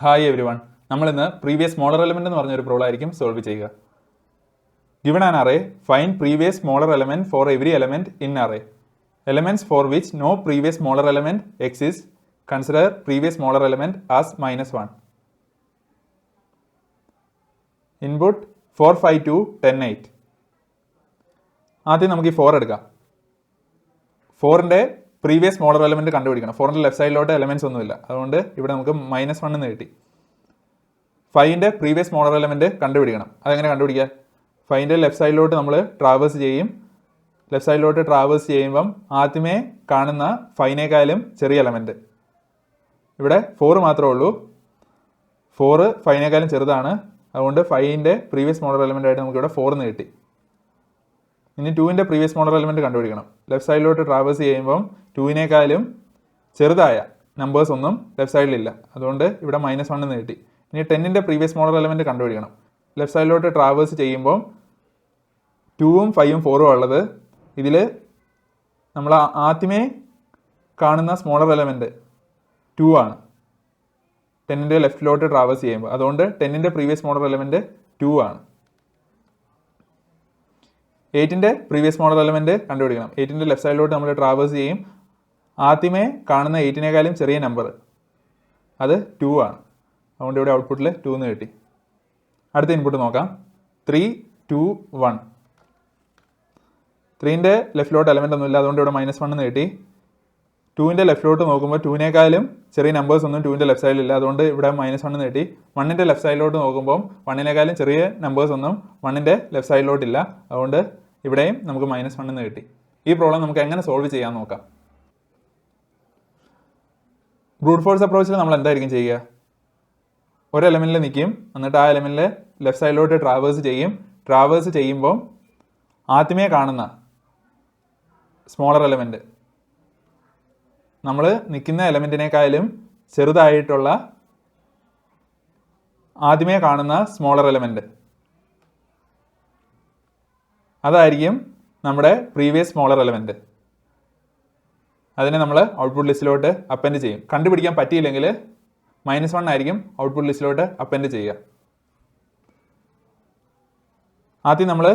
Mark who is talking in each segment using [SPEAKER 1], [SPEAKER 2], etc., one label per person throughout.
[SPEAKER 1] Hi every one. നമ്മളിന്ന് previous smaller element എന്ന് പറഞ്ഞൊരു പ്രോബ്ലം ആയിരിക്കും സോൾവ് ചെയ്യുക. Given an array, find previous smaller element for every element in array. Elements for which no previous smaller element exists, consider previous smaller element as -1. Input 4, 5, 2, 10, 8. ആദ്യം നമുക്ക് ഈ 4 എടുക്കാം. 4ന്റെ previous smaller element കണ്ടുപിടിക്കണം. 4ന്റെ left സൈഡിലോട്ട് elements ഒന്നുമില്ല, അതുകൊണ്ട് ഇവിടെ നമുക്ക് -1 എന്ന് കിട്ടി. 5ന്റെ പ്രീവിയസ് സ്മോളർ എലമെന്റ് കണ്ടുപിടിക്കണം. അതെങ്ങനെ കണ്ടുപിടിക്കുക? 5ന്റെ ലെഫ്റ്റ് സൈഡിലോട്ട് നമ്മൾ ട്രാവേഴ്സ് ചെയ്യും. ലെഫ്റ്റ് സൈഡിലോട്ട് ട്രാവേഴ്സ് ചെയ്യുമ്പം ആദ്യമേ കാണുന്ന 5നേക്കാളും ചെറിയ എലമെന്റ്, ഇവിടെ 4 മാത്രമേ ഉള്ളൂ. 4 5നേക്കാളും ചെറുതാണ്, അതുകൊണ്ട് 5ന്റെ പ്രീവിയസ് സ്മോളർ എലമെന്റ് ആയിട്ട് നമുക്ക് ഇവിടെ 4 എന്ന് കിട്ടി. ഇനി 2ന്റെ പ്രീവിയസ് സ്മോളർ എലമെന്റ് കണ്ടുപിടിക്കണം. ലെഫ്റ്റ് സൈഡിലോട്ട് ട്രാവേഴ്സ് ചെയ്യുമ്പം 2നേക്കാളും ചെറുതായ നമ്പേഴ്സ് ഒന്നും ലെഫ്റ്റ് സൈഡിലില്ല, അതുകൊണ്ട് ഇവിടെ -1 എന്ന് കിട്ടി. ഇനി 10ന്റെ പ്രീവിയസ് സ്മോളർ എലമെന്റ് കണ്ടുപിടിക്കണം. ലെഫ്റ്റ് സൈഡിലോട്ട് ട്രാവേഴ്സ് ചെയ്യുമ്പോൾ 2ഉം 5ഉം 4ഉം ഉള്ളത്. ഇതിൽ നമ്മൾ ആദ്യമേ കാണുന്ന സ്മോളർ എലമെന്റ് 2 ആണ് 10ന്റെ ലെഫ്റ്റിലോട്ട് ട്രാവേഴ്സ് ചെയ്യുമ്പോൾ, അതുകൊണ്ട് 10ന്റെ പ്രീവിയസ് സ്മോളർ എലമെന്റ് 2 ആണ്. 8ന്റെ പ്രീവിയസ് സ്മോളർ എലമെന്റ് കണ്ടുപിടിക്കണം. 8ന്റെ ലെഫ്റ്റ് സൈഡിലോട്ട് നമ്മൾ ട്രാവേഴ്സ് ചെയ്യും. ആദ്യമേ കാണുന്ന 8നേക്കാളും ചെറിയ നമ്പർ അത് 2 ആണ്, അതുകൊണ്ട് ഇവിടെ ഔട്ട്പുട്ടിൽ 2 എന്ന് കിട്ടി. അടുത്ത ഇൻപുട്ട് നോക്കാം. 3, 2, 1. 3ന്റെ ലെഫ്റ്റിലോട്ട് എലമെന്റ് ഒന്നുമില്ല, അതുകൊണ്ട് ഇവിടെ -1 എന്ന് കിട്ടി. 2ന്റെ ലെഫ്റ്റിലോട്ട് നോക്കുമ്പോൾ 2നേക്കാളും ചെറിയ നമ്പേഴ്സ് ഒന്നും 2ന്റെ ലെഫ്റ്റ് സൈഡിലില്ല, അതുകൊണ്ട് ഇവിടെ -1 എന്ന് കിട്ടി. 1ന്റെ ലെഫ്റ്റ് സൈഡിലോട്ട് നോക്കുമ്പോൾ 1നേക്കാളും ചെറിയ നമ്പേഴ്സ് ഒന്നും 1ന്റെ ലെഫ്റ്റ് സൈഡിലോട്ടില്ല, അതുകൊണ്ട് ഇവിടെയും നമുക്ക് -1 എന്ന് കിട്ടി. ഈ പ്രോബ്ലം നമുക്ക് എങ്ങനെ സോൾവ് ചെയ്യാൻ നോക്കാം. ബ്രൂട്ട് ഫോഴ്സ് അപ്രോച്ചിൽ നമ്മൾ എന്തായിരിക്കും ചെയ്യുക? ഒരു എലമെന്റിൽ നിൽക്കും, എന്നിട്ട് ആ എലമെന്റിൽ ലെഫ്റ്റ് സൈഡിലോട്ട് ട്രാവേഴ്സ് ചെയ്യും. ട്രാവേഴ്സ് ചെയ്യുമ്പോൾ ആദ്യമേ കാണുന്ന സ്മോളർ എലമെന്റ് നമ്മൾ നിൽക്കുന്ന എലമെന്റിനേക്കാളും ചെറുതായിട്ടുള്ള ആദ്യമേ കാണുന്ന സ്മോളർ എലമെന്റ്, അതായിരിക്കും നമ്മുടെ പ്രീവിയസ് സ്മോളർ എലമെന്റ്. അതിനെ നമ്മൾ ഔട്ട്പുട്ട് ലിസ്റ്റിലോട്ട് അപ്പൻഡ് ചെയ്യും. കണ്ടുപിടിക്കാൻ പറ്റിയില്ലെങ്കിൽ -1 ആയിരിക്കും ഔട്ട്പുട്ട് ലിസ്റ്റിലോട്ട് അപ്പൻഡ് ചെയ്യുക. ആദ്യം നമ്മൾ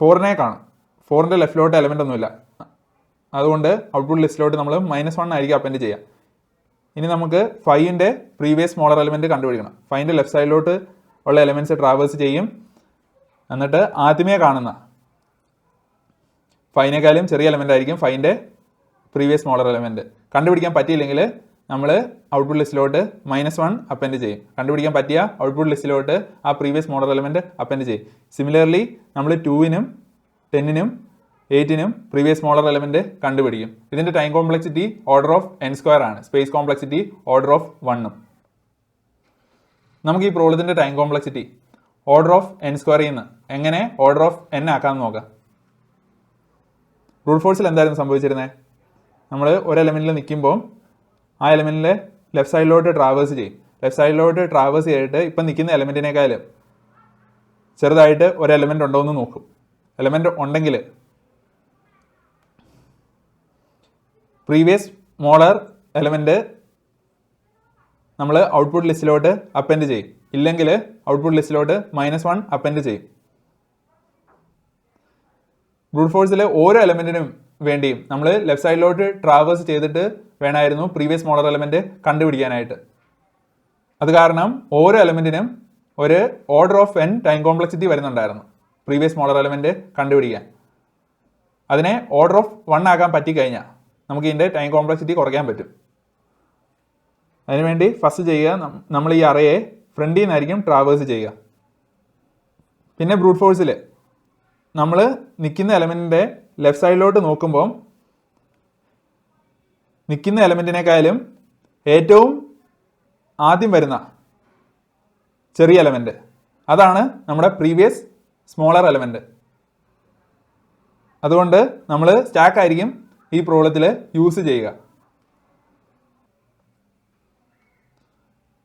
[SPEAKER 1] 4നെ കാണും. 4ന്റെ ലെഫ്റ്റിലോട്ട് എലമെന്റ് ഒന്നുമില്ല, അതുകൊണ്ട് ഔട്ട്പുട്ട് ലിസ്റ്റിലോട്ട് നമ്മൾ -1 ആയിരിക്കും അപ്പൻഡ് ചെയ്യുക. ഇനി നമുക്ക് 5ന്റെ പ്രീവിയസ് സ്മോളർ എലമെന്റ് കണ്ടുപിടിക്കണം. 5ന്റെ ലെഫ്റ്റ് സൈഡിലോട്ട് ഉള്ള എലമെന്റ്സ് ട്രാവേഴ്സ് ചെയ്യും. എന്നിട്ട് ആദ്യമേ കാണുന്ന 5നേക്കാളും ചെറിയ എലമെന്റ് ആയിരിക്കും 5ന്റെ പ്രീവിയസ് സ്മോളർ എലമെന്റ്. കണ്ടുപിടിക്കാൻ പറ്റിയില്ലെങ്കിൽ നമ്മൾ ഔട്ട്പുട്ട് ലിസ്റ്റിലോട്ട് -1 അപ്പൻഡ് ചെയ്യും. കണ്ടുപിടിക്കാൻ പറ്റിയ ഔട്ട്പുട്ട് ലിസ്റ്റിലോട്ട് ആ പ്രീവിയസ് സ്മോളർ എലമെന്റ് അപ്പൻഡ് ചെയ്യും. സിമിലർലി നമ്മൾ 2നും 10നും 8നും പ്രീവിയസ് സ്മോളർ എലമെന്റ് കണ്ടുപിടിക്കും. ഇതിന്റെ time complexity order of n² ആണ്. സ്പേസ് കോംപ്ലക്സിറ്റി ഓർഡർ ഓഫ് 1ഉം. നമുക്ക് ഈ പ്രോബ്ലത്തിന്റെ time complexity order of n² നിന്ന് എങ്ങനെ ഓർഡർ ഓഫ് n ആക്കാമെന്ന് നോക്കാം. ബ്രൂട്ട് ഫോഴ്സിൽ എന്തായിരുന്നു സംഭവിച്ചിരുന്നത്? നമ്മൾ ഒരു എലമെന്റിൽ നിൽക്കുമ്പോൾ ആ എലമെന്റിലെ ലെഫ്റ്റ് സൈഡിലോട്ട് ട്രാവേഴ്സ് ചെയ്യും. ലെഫ്റ്റ് സൈഡിലോട്ട് ട്രാവേഴ്സ് ചെയ്തിട്ട് ഇപ്പം നിൽക്കുന്ന എലമെന്റിനേക്കാളും ചെറുതായിട്ട് ഒരു എലമെന്റ് ഉണ്ടോ എന്ന് നോക്കും. എലമെന്റ് ഉണ്ടെങ്കിൽ പ്രീവിയസ് സ്മോളർ എലമെന്റ് നമ്മൾ ഔട്ട്പുട്ട് ലിസ്റ്റിലോട്ട് അപ്പൻഡ് ചെയ്യും. ഇല്ലെങ്കിൽ ഔട്ട്പുട്ട് ലിസ്റ്റിലോട്ട് -1 അപ്പൻഡ് ചെയ്യും. ബ്രൂട്ട് ഫോഴ്സിലെ ഓരോ എലമെന്റിനും വേണ്ടിയും നമ്മൾ ലെഫ്റ്റ് സൈഡിലോട്ട് ട്രാവേഴ്സ് ചെയ്തിട്ട് വേണമായിരുന്നു പ്രീവിയസ് സ്മോളർ എലമെന്റ് കണ്ടുപിടിക്കാനായിട്ട്. അത് കാരണം ഓരോ എലമെന്റിനും ഒരു order of n time complexity വരുന്നുണ്ടായിരുന്നു പ്രീവിയസ് സ്മോളർ എലമെന്റ് കണ്ടുപിടിക്കാൻ. അതിനെ ഓർഡർ ഓഫ് 1 ആക്കാൻ പറ്റിക്കഴിഞ്ഞാൽ നമുക്ക് ഇതിൻ്റെ ടൈം കോംപ്ലക്സിറ്റി കുറയ്ക്കാൻ പറ്റും. അതിനുവേണ്ടി ഫസ്റ്റ് ചെയ്യുക, നമ്മൾ ഈ അറേയെ ഫ്രണ്ടിൽ നിന്നായിരിക്കും ട്രാവേഴ്സ് ചെയ്യുക. പിന്നെ ബ്രൂട്ട് ഫോഴ്സിൽ നമ്മൾ നിൽക്കുന്ന എലമെന്റിന്റെ ലെഫ്റ്റ് സൈഡിലോട്ട് നോക്കുമ്പോൾ നിൽക്കുന്ന എലമെന്റിനേക്കാളും ഏറ്റവും ആദ്യം വരുന്ന ചെറിയ എലമെന്റ് അതാണ് നമ്മുടെ പ്രീവിയസ് സ്മോളർ എലമെന്റ്. അതുകൊണ്ട് നമ്മൾ സ്റ്റാക്ക് ആയിരിക്കും ഈ പ്രോബ്ലത്തിൽ യൂസ് ചെയ്യുക.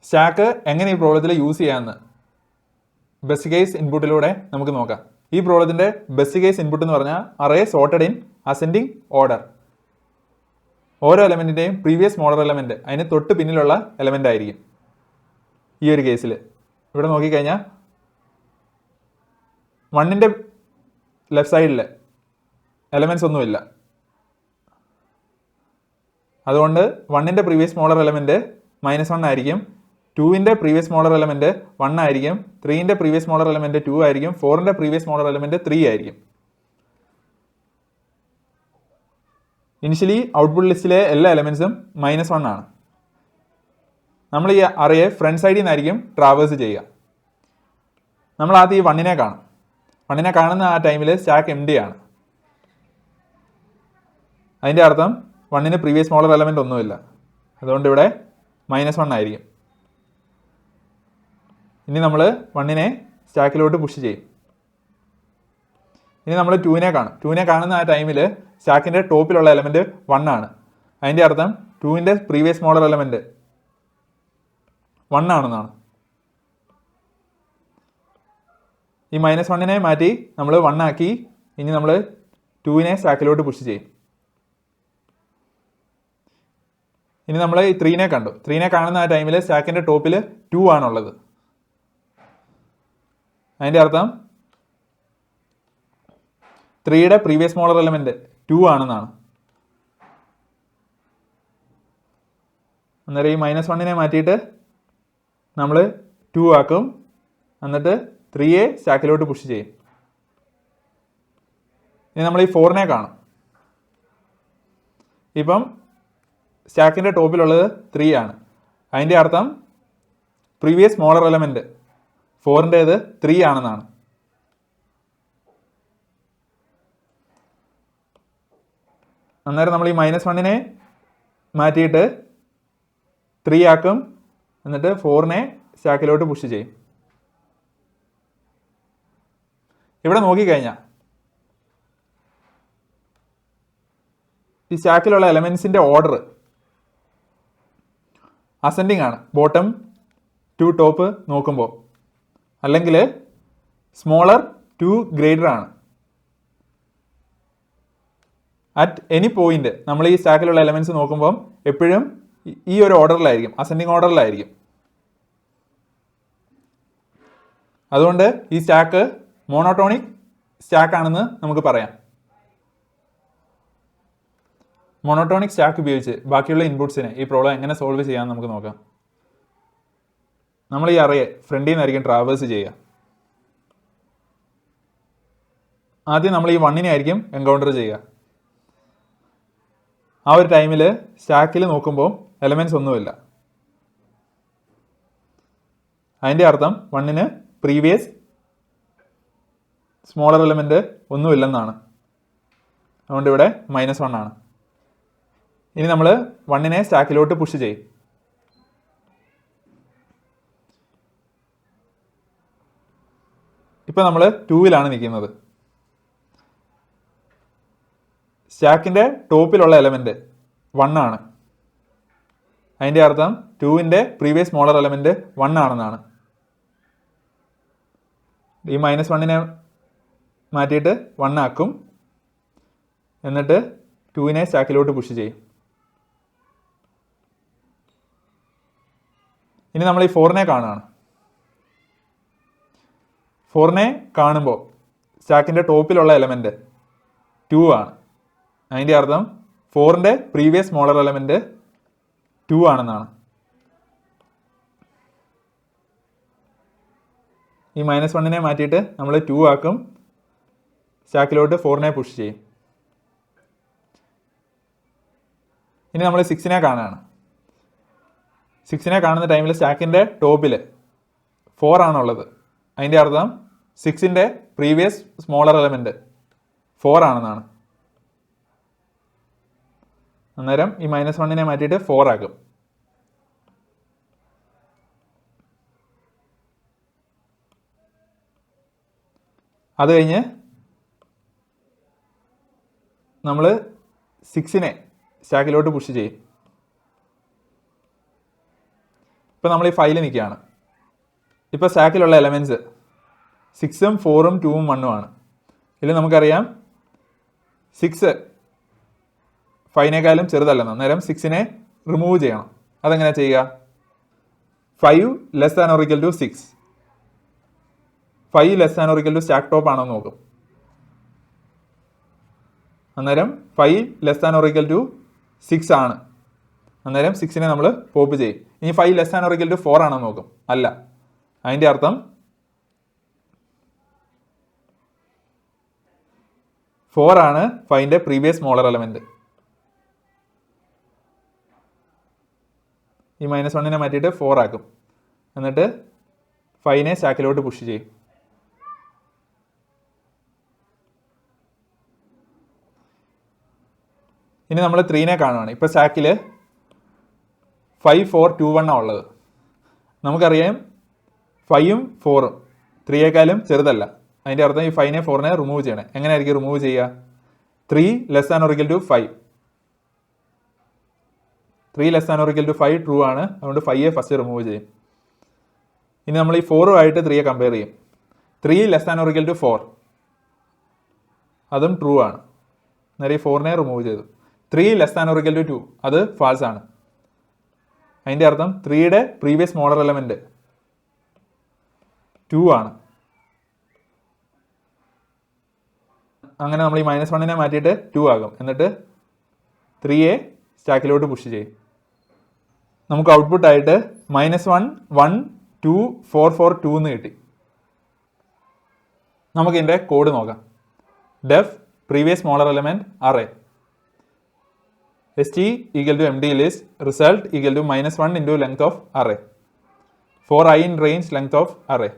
[SPEAKER 1] സ്റ്റാക്ക് എങ്ങനെ ഈ പ്രോബ്ലത്തിൽ യൂസ് ചെയ്യാമെന്ന് ബേസിക് കേസ് ഇൻപുട്ടിലൂടെ നമുക്ക് നോക്കാം. ഈ പ്രോബ്ലത്തിന്റെ ബേസിക് കേസ് ഇൻപുട്ട് എന്ന് പറഞ്ഞാൽ array sorted in ascending order. ഓരോ എലമെൻറ്റിൻ്റെയും പ്രീവിയസ് സ്മോളർ എലമെൻറ്റ് അതിന് തൊട്ട് പിന്നിലുള്ള എലമെൻ്റ് ആയിരിക്കും. ഈ ഒരു കേസിൽ ഇവിടെ നോക്കിക്കഴിഞ്ഞാൽ 1ൻ്റെ ലെഫ്റ്റ് സൈഡിൽ എലമെൻറ്റ്സ് ഒന്നുമില്ല. അതുകൊണ്ട് 1ൻ്റെ പ്രീവിയസ് സ്മോളർ എലമെൻറ്റ് -1 ആയിരിക്കും, 2ൻ്റെ പ്രീവിയസ് സ്മോളർ എലമെൻറ്റ് 1 ആയിരിക്കും, 3ൻ്റെ പ്രീവിയസ് സ്മോളർ എലമെൻറ്റ് 2 ആയിരിക്കും, 4ൻ്റെ പ്രീവിയസ് സ്മോളർ എലമെൻറ്റ് 3 ആയിരിക്കും. ഇനിഷ്യലി ഔട്ട്പുട്ട് ലിസ്റ്റിലെ എല്ലാ എലമെൻറ്റ്സും -1 ആണ്. നമ്മൾ ഈ അറയെ ഫ്രണ്ട് സൈഡിൽ നിന്നായിരിക്കും ട്രാവേഴ്സ് ചെയ്യുക. നമ്മൾ ആദ്യം ഈ 1നെ കാണും. 1നെ കാണുന്ന ആ ടൈമിൽ സ്റ്റാക്ക് എം ആണ്. അതിൻ്റെ അർത്ഥം 1ന് പ്രീവിയസ് സ്മോളർ എലമെൻ്റ് ഒന്നുമില്ല. അതുകൊണ്ട് ഇവിടെ -1 ആയിരിക്കും. ഇനി നമ്മൾ 1നെ സ്റ്റാക്കിലോട്ട് പുഷ് ചെയ്യും. ഇനി നമ്മൾ 2നെ കാണും. 2നെ കാണുന്ന ആ ടൈമിൽ സ്റ്റാക്കിൻ്റെ ടോപ്പിലുള്ള എലമെൻറ്റ് 1 ആണ്. അതിൻ്റെ അർത്ഥം 2ൻ്റെ പ്രീവിയസ് സ്മോളർ എലമെൻറ്റ് 1 ആണെന്നാണ്. ഈ -1നെ മാറ്റി നമ്മൾ 1 ആക്കി. ഇനി നമ്മൾ 2നെ സ്റ്റാക്കിലോട്ട് പുഷ് ചെയ്യും. ഇനി നമ്മൾ ഈ 3നെ കണ്ടു. 3നെ കാണുന്ന ആ ടൈമിൽ സ്റ്റാക്കിൻ്റെ ടോപ്പിൽ 2 ആണുള്ളത്. അതിൻ്റെ അർത്ഥം 3യുടെ പ്രീവിയസ് സ്മോളർ എലമെൻറ്റ് 2 ആണെന്നാണ്. അന്നേരം ഈ -1നെ മാറ്റിയിട്ട് നമ്മൾ 2 ആക്കും. എന്നിട്ട് 3യെ സ്റ്റാക്കിലോട്ട് പുഷ് ചെയ്യും. ഇനി നമ്മൾ ഈ 4നെ കാണും. ഇപ്പം സ്റ്റാക്കിൻ്റെ ടോപ്പിലുള്ളത് 3 ആണ്. അതിൻ്റെ അർത്ഥം പ്രീവിയസ് സ്മോളർ എലമെൻറ്റ് 4ൻ്റേത് 3 ആണെന്നാണ്. അന്നേരം നമ്മൾ ഈ -1നെ മാറ്റിയിട്ട് 3 ആക്കും. എന്നിട്ട് 4നെ സ്റ്റാക്കിലോട്ട് പുഷ് ചെയ്യും. ഇവിടെ നോക്കിക്കഴിഞ്ഞാൽ ഈ സ്റ്റാക്കിലുള്ള എലമെൻസിൻ്റെ ഓർഡർ അസെൻഡിങ് ആണ്, ബോട്ടം ടു ടോപ്പ് നോക്കുമ്പോൾ. അല്ലെങ്കിൽ സ്മോളർ ടു ഗ്രേറ്റർ ആണ്. അറ്റ് എനി പോയിന്റ് നമ്മൾ ഈ സ്റ്റാക്കിലുള്ള എലമെൻറ്റ്സ് നോക്കുമ്പം എപ്പോഴും ഈ ഒരു ഓർഡറിലായിരിക്കും, അസെൻഡിങ് ഓർഡറിലായിരിക്കും. അതുകൊണ്ട് ഈ സ്റ്റാക്ക് മോണോട്ടോണിക് സ്റ്റാക്ക് ആണെന്ന് നമുക്ക് പറയാം. മോണോട്ടോണിക് സ്റ്റാക്ക് ഉപയോഗിച്ച് ബാക്കിയുള്ള ഇൻപുട്സിനെ ഈ പ്രോബ്ലം എങ്ങനെ സോൾവ് ചെയ്യാമെന്ന് നമുക്ക് നോക്കാം. നമ്മൾ ഈ അറയെ ഫ്രണ്ടിൽ നിന്നായിരിക്കും ട്രാവേഴ്സ് ചെയ്യുക. ആദ്യം നമ്മൾ ഈ 1നെ ആയിരിക്കും എൻകൗണ്ടർ ചെയ്യുക. ആ ഒരു ടൈമിൽ സ്റ്റാക്കിൽ നോക്കുമ്പോൾ എലമെൻറ്റ്സ് ഒന്നുമില്ല. അതിൻ്റെ അർത്ഥം 1ന് പ്രീവിയസ് സ്മോളർ എലമെൻറ്റ് ഒന്നുമില്ലെന്നാണ്. അതുകൊണ്ട് ഇവിടെ -1 ആണ്. ഇനി നമ്മൾ 1നെ സ്റ്റാക്കിലോട്ട് പുഷ് ചെയ്യും. ഇപ്പം നമ്മൾ 2ലാണ് നിൽക്കുന്നത്. സ്റ്റാക്കിൻ്റെ ടോപ്പിലുള്ള എലമെൻറ്റ് 1 ആണ്. അതിൻ്റെ അർത്ഥം 2ൻ്റെ പ്രീവിയസ് സ്മോളർ എലമെൻറ്റ് 1 ആണെന്നാണ്. ഈ -1നെ മാറ്റിയിട്ട് 1 ആക്കും. എന്നിട്ട് 2നെ സ്റ്റാക്കിലോട്ട് പുഷ് ചെയ്യും. ഇനി നമ്മൾ ഈ 4നെ കാണുകയാണ്. 4നെ കാണുമ്പോൾ സ്റ്റാക്കിൻ്റെ ടോപ്പിലുള്ള എലമെൻറ്റ് 2 ആണ്. അതിൻ്റെ അർത്ഥം 4ൻ്റെ പ്രീവിയസ് സ്മോളർ എലമെൻറ്റ് 2 ആണെന്നാണ്. ഈ -1നെ മാറ്റിയിട്ട് നമ്മൾ 2 ആക്കും. സ്റ്റാക്കിലോട്ട് 4നെ പുഷ് ചെയ്യും. ഇനി നമ്മൾ 6നെ കാണുകയാണ്. 6നെ കാണുന്ന ടൈമിൽ സ്റ്റാക്കിൻ്റെ ടോപ്പിൽ 4 ആണുള്ളത്. അതിൻ്റെ അർത്ഥം 6ൻ്റെ പ്രീവിയസ് സ്മോളർ എലമെൻറ്റ് 4 ആണെന്നാണ്. അന്നേരം ഈ -1നെ മാറ്റിയിട്ട് 4 ആക്കും. അത് കഴിഞ്ഞ് നമ്മൾ 6നെ സ്റ്റാക്കിലോട്ട് പുഷ് ചെയ്യും. ഇപ്പോൾ നമ്മൾ ഈ 5ൽ നിൽക്കുകയാണ്. ഇപ്പോൾ സ്റ്റാക്കിലുള്ള എലമെൻറ്റ്സ് 6ഉം 4ഉം 2ഉം 1ഉം ആണ്. ഇതിൽ നമുക്കറിയാം 6 5നേക്കാളും ചെറുതല്ലെന്ന്. അന്നേരം 6നെ റിമൂവ് ചെയ്യണം. അതെങ്ങനെ ചെയ്യുക? 5 less than or equal to 6. 5 less than or equal to stack top ആണോ നോക്കും. അന്നേരം 5 less than or equal to 6 ആണ്. അന്നേരം 6നെ നമ്മൾ പോപ്പ് ചെയ്യും. ഇനി 5 less than or equal to 4 ആണോ നോക്കും. അല്ല. അതിൻ്റെ അർത്ഥം 4 ആണ് 5ന്റെ പ്രീവിയസ് സ്മോളർ എലമെന്റ്. ഈ -1നെ മാറ്റിയിട്ട് 4 ആക്കും. എന്നിട്ട് 5നെ സ്റ്റാക്കിലോട്ട് പുഷ് ചെയ്യും. ഇനി നമ്മൾ 3നെ കാണുവാണ്. ഇപ്പോൾ സ്റ്റാക്കിൽ 5, 4, 2, 1 ആണ് ഉള്ളത്. നമുക്കറിയാം 5ഉം 4ഉം 3യേക്കാളും ചെറുതല്ല. അതിൻ്റെ അർത്ഥം ഈ 5നെ 4നെ റിമൂവ് ചെയ്യണേ. എങ്ങനെയായിരിക്കും റിമൂവ് ചെയ്യുക? 3 less than or equal to 5. 3 less than or equal to 5 true ആണ്. അതുകൊണ്ട് 5യെ ഫസ്റ്റ് റിമൂവ് ചെയ്യും. ഇനി നമ്മൾ ഈ 4ഉമായിട്ട് 3യെ കമ്പയർ ചെയ്യും. 3 less than or equal to 4, അതും ട്രൂ ആണ്. അന്നേരം ഈ 4നെ റിമൂവ് ചെയ്തു. 3 less than or equal to 2, അത് ഫാൾസ് ആണ്. അതിൻ്റെ അർത്ഥം 3യുടെ പ്രീവിയസ് സ്മോളർ എലമെന്റ് 2 ആണ്. അങ്ങനെ നമ്മൾ ഈ -1നെ മാറ്റിയിട്ട് 2 ആകും. എന്നിട്ട് 3യെ സ്റ്റാക്കിലോട്ട് പുഷ് ചെയ്യും. നമുക്ക് ഔട്ട്പുട്ട് ആയിട്ട് -1, 1, 2, 4, 4, 2 എന്ന് കിട്ടി. നമുക്ക് ഇതിൻ്റെ കോഡ് നോക്കാം. def previous smaller element array st equal to empty list result equal to -1 into length of array for I in range length of array.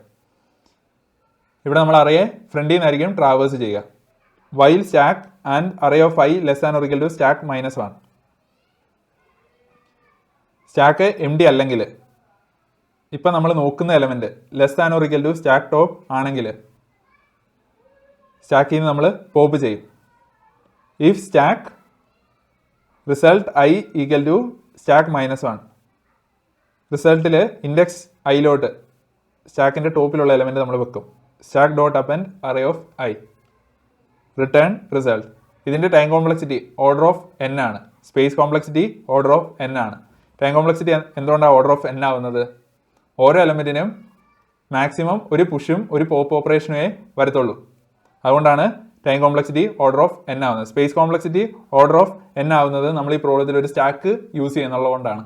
[SPEAKER 1] ഇവിടെ നമ്മൾ അറേയെ ഫ്രണ്ടിൽ നിന്നായിരിക്കും ട്രാവേഴ്സ് ചെയ്യുക. while stack and array of I less than or equal to stack -1. Stack empty അല്ലെങ്കിൽ, ഇപ്പം നമ്മൾ നോക്കുന്ന element less than or equal to stack top ആണെങ്കിൽ സ്റ്റാക്കിൽ നിന്ന് നമ്മൾ പോപ്പ് ചെയ്യും. If stack result I equal to stack -1, റിസൾട്ടിൽ ഇൻഡെക്സ് ഐയിലോട്ട് സ്റ്റാക്കിൻ്റെ ടോപ്പിലുള്ള എലമെന്റ് നമ്മൾ വെക്കും. Stack dot append array of I return result. ഇതിൻ്റെ time complexity order of n ആണ്. Space complexity order of n ആണ്. ടൈം കോംപ്ലക്സിറ്റി എന്തുകൊണ്ടാണ് ഓർഡർ ഓഫ് n ആവുന്നത്? ഓരോ എലമെന്റിനും മാക്സിമം ഒരു പുഷും ഒരു പോപ്പ് ഓപ്പറേഷനുമേ വരത്തുള്ളൂ. അതുകൊണ്ടാണ് time complexity order of n ആവുന്നത്. Space complexity order of n ആവുന്നത് നമ്മൾ ഈ പ്രോബ്ലത്തിൽ ഒരു സ്റ്റാക്ക് യൂസ് ചെയ്യുന്നുള്ളതുകൊണ്ടാണ്.